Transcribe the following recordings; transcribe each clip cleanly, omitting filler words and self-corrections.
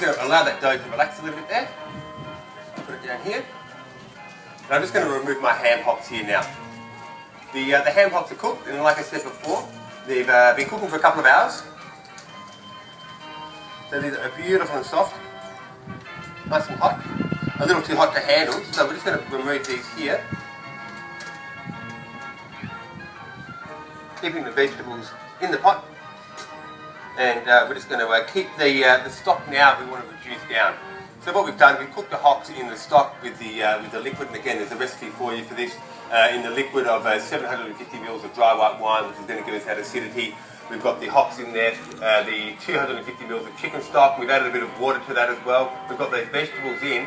just going to allow that dough to relax a little bit there. Put it down here. And I'm just going to remove my ham hocks here now. The ham hocks are cooked, and like I said before, they've been cooking for a couple of hours. So these are beautiful and soft. Nice and hot. A little too hot to handle, so we're just going to remove these here. Keeping the vegetables in the pot. And we're just going to keep the stock now we want to reduce down. So what we've done, we've cooked the hocks in the stock with the liquid, and again there's a recipe for you for this, in the liquid of 750 ml of dry white wine, which is going to give us that acidity. We've got the hocks in there, the 250 ml of chicken stock, we've added a bit of water to that as well. We've got those vegetables in.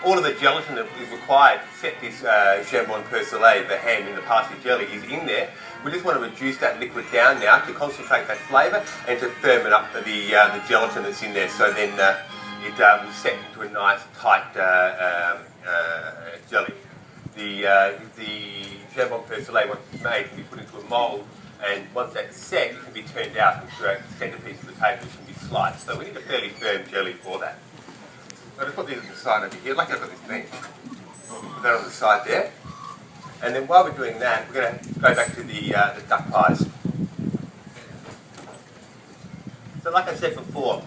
All of the gelatin that is required to set this jambon persillet, the ham in the parsley jelly, is in there. We just want to reduce that liquid down now to concentrate that flavour and to firmen up the gelatin that's in there. So then it will set into a nice tight jelly. The jambon persillet, once it's made, can be put into a mould, and once that's set, it can be turned out into a centrepiece of the table, which can be sliced. So we need a fairly firm jelly for that. So I'll just put these on the side over here, like I've got this bench. Put that on the side there. And then while we're doing that, we're going to go back to the duck pies. So like I said before,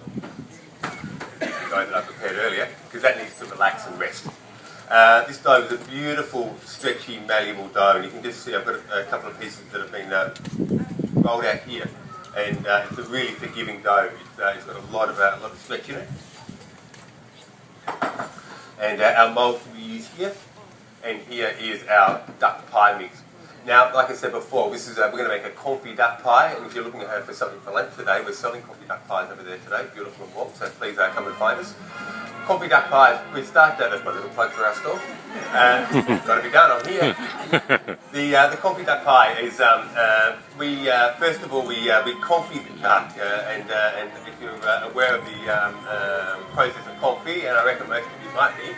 the dough that I prepared earlier, because that needs to relax and rest. This dough is a beautiful, stretchy, malleable dough, and you can just see I've got a couple of pieces that have been rolled out here. And it's a really forgiving dough. It's got a lot of stretch in it. And our mould we use here, and here is our duck pie mix. Now, like I said before, this is we're going to make a confit duck pie, and if you're looking for something for lunch today, we're selling confit duck pies over there today, beautiful and warm, so please come and find us. Confit duck pies, we start, that's my little plug for our store. Got to be done, I'm here. The confit duck pie is, first of all, we confit the duck, and if you're aware of the process of confit, and I reckon most of you might be,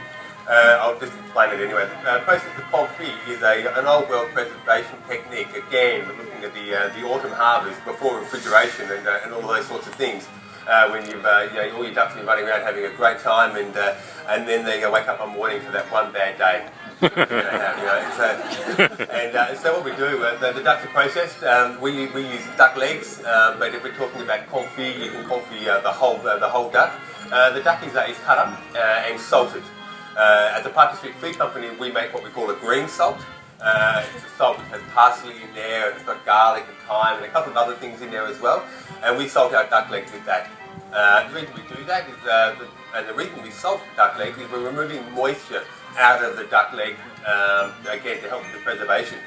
I'll just explain it anyway. The process of confit is an old world preservation technique. Again, we're looking at the autumn harvest before refrigeration and all of those sorts of things. When you've all your ducks are running around having a great time, and then they wake up one morning for that one bad day. So what we do, the ducks are processed. We use duck legs, but if we're talking about confit, you can confit the whole duck. The duck is cut up and salted. As a Parker Street Food Company, we make what we call a green salt. It's a salt which has parsley in there, and it's got garlic and thyme and a couple of other things in there as well. And we salt our duck legs with that. The reason we do that is, and the reason we salt the duck legs is we're removing moisture out of the duck leg, again to help with the preservation.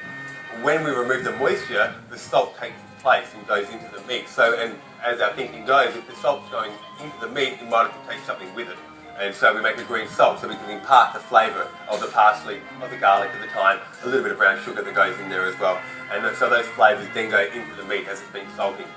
When we remove the moisture, the salt takes place and goes into the meat. So, and as our thinking goes, if the salt's going into the meat, you might have to take something with it. And so we make a green salt so we can impart the flavour of the parsley, of the garlic, of the thyme, a little bit of brown sugar that goes in there as well. And so those flavours then go into the meat as it's been salting.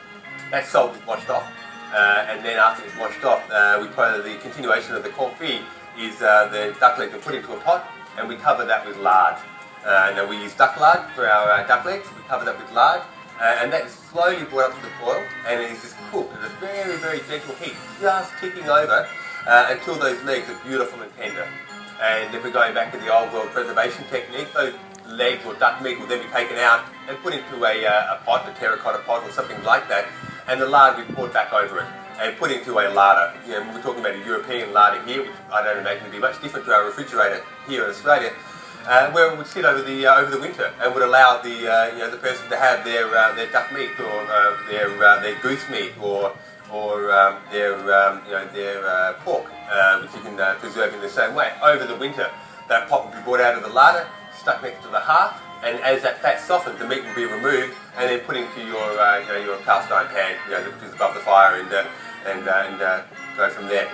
That salt is washed off, and then after it's washed off, the continuation of the confit is the duck legs are put into a pot, and we cover that with lard. Now we use duck lard for our duck legs. We cover that with lard, and that is slowly brought up to the boil, and it is just cooked at a very, very gentle heat, just ticking over. Until those legs are beautiful and tender. And if we're going back to the old world preservation technique, those legs or duck meat will then be taken out and put into a pot, a terracotta pot or something like that, and the lard will be poured back over it and put into a larder. We're talking about a European larder here, which I don't imagine would be much different to our refrigerator here in Australia, where it would sit over the winter and would allow the person to have their duck meat or their goose meat or their pork, which you can preserve in the same way. Over the winter, that pot will be brought out of the larder, stuck next to the hearth, and as that fat softens, the meat will be removed and then put into your cast iron pan, which is above the fire, and go from there.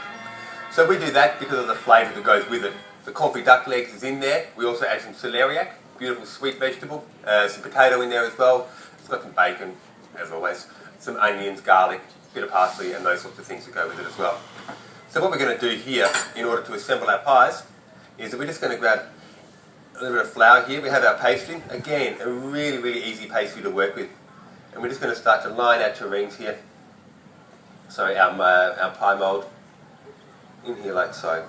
So we do that because of the flavour that goes with it. The confit duck legs is in there. We also add some celeriac, beautiful sweet vegetable, some potato in there as well. It's got some bacon, as always, some onions, garlic, bit of parsley, and those sorts of things that go with it as well. So what we're going to do here, in order to assemble our pies, is that we're just going to grab a little bit of flour here. We have our pastry, again, a really, really easy pastry to work with. And we're just going to start to line our terrines here. Sorry, our pie mould. in here like so.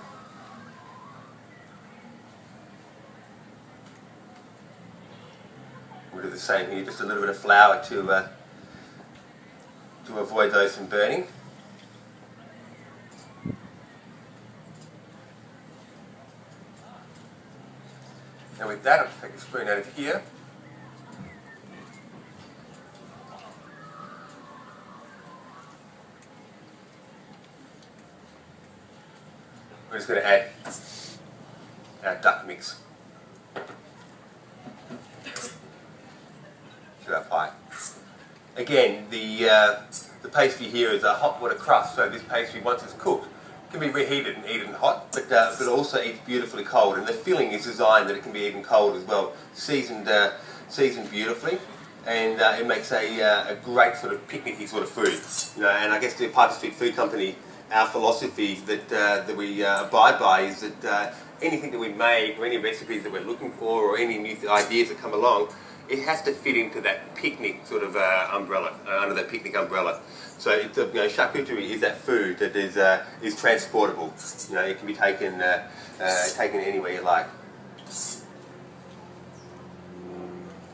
We'll do the same here, just a little bit of flour to avoid those from burning. And with that, I'll take a spoon out of here. We're just going to add our duck mix to our pie. Again, the pastry here is a hot water crust, so this pastry, once it's cooked, can be reheated and eaten hot, but also eats beautifully cold. And the filling is designed that it can be eaten cold as well, seasoned beautifully, and it makes a great sort of picnicky sort of food. You know, and I guess the Piper Street Food Company, our philosophy that we abide by is that anything that we make, or any recipes that we're looking for, or any new ideas that come along, it has to fit into that picnic sort of umbrella, under that picnic umbrella. So it's, you know, charcuterie is that food that is transportable. You know, it can be taken anywhere you like.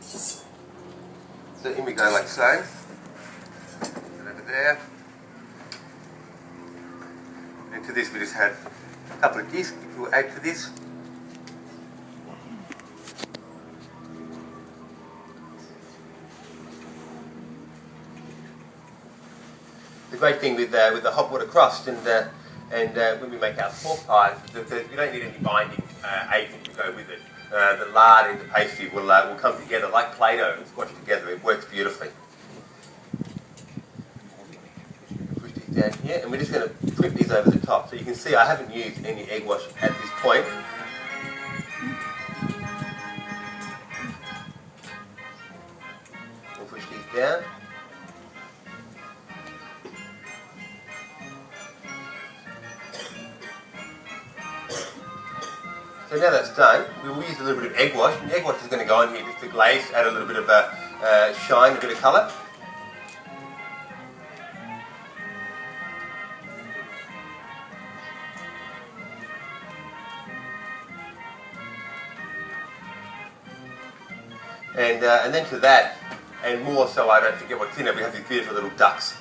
So in we go like so. Put it over there. And to this we just have a couple of discs we'll add to this. The great thing with the hot water crust and when we make our pork pies, we don't need any binding agent to go with it. The lard and the pastry will come together like Play-Doh and squash together. It works beautifully. Push these down here, and we're just going to put these over the top. So you can see I haven't used any egg wash at this point. We'll push these down. So now that's done, we will use a little bit of egg wash, and the egg wash is going to go on here just to glaze, add a little bit of shine, a bit of colour. And then to that, and more so I don't forget what's in it, we have these beautiful little ducks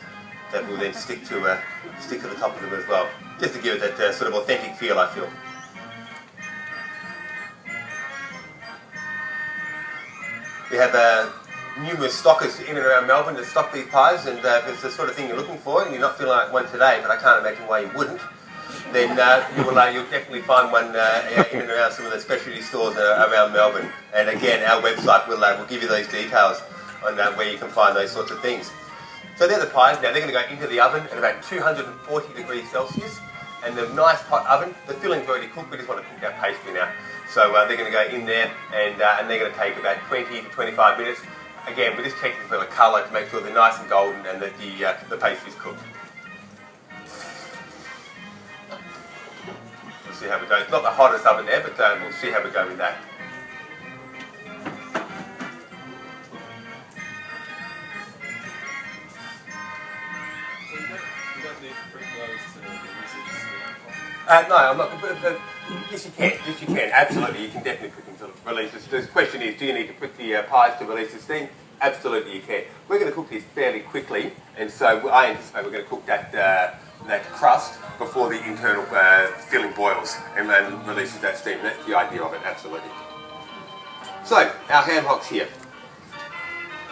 that will then stick to the top of them as well, just to give it that sort of authentic feel, I feel. We have numerous stockers in and around Melbourne that stock these pies, and if it's the sort of thing you're looking for and you're not feeling like one today, but I can't imagine why you wouldn't, then you'll definitely find one in and around some of the specialty stores around Melbourne. And again, our website will give you those details on where you can find those sorts of things. So they're the pies. Now they're going to go into the oven at about 240 degrees Celsius, and the nice hot oven, the filling's already cooked, we just want to cook our pastry now. So they're going to go in there, and they're going to take about 20 to 25 minutes. Again, we're just checking for the colour to make sure they're nice and golden and that the pastry's cooked. We'll see how we go. It's not the hottest oven there, but we'll see how we go with that. You don't need to bring those to the no, I'm not. Yes, you can. Yes, you can. Absolutely, you can definitely put them to release the steam. The question is, do you need to put the pies to release the steam? Absolutely, you can. We're going to cook these fairly quickly, and so I anticipate we're going to cook that crust before the internal filling boils and releases that steam. That's the idea of it. Absolutely. So our ham hocks here.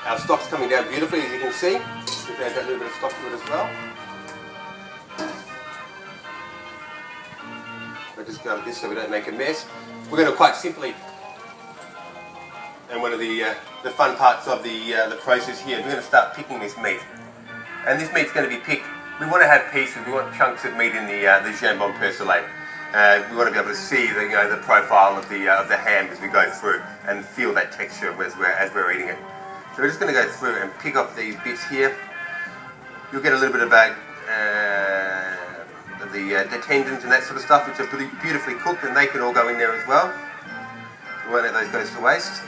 Our stock's coming down beautifully, as you can see. We've added that little bit of stock to it as well. We'll just go with this so we don't make a mess. We're going to quite simply, and one of the fun parts of the process here, we're going to start picking this meat. And this meat's going to be picked. We want to have pieces. We want chunks of meat in the jambon persillé. We want to be able to see the profile of the ham as we go through and feel that texture as we're eating it. So we're just going to go through and pick up these bits here. You'll get a little bit of the tendons and that sort of stuff, which are pretty beautifully cooked, and they can all go in there as well. We won't let those go to waste.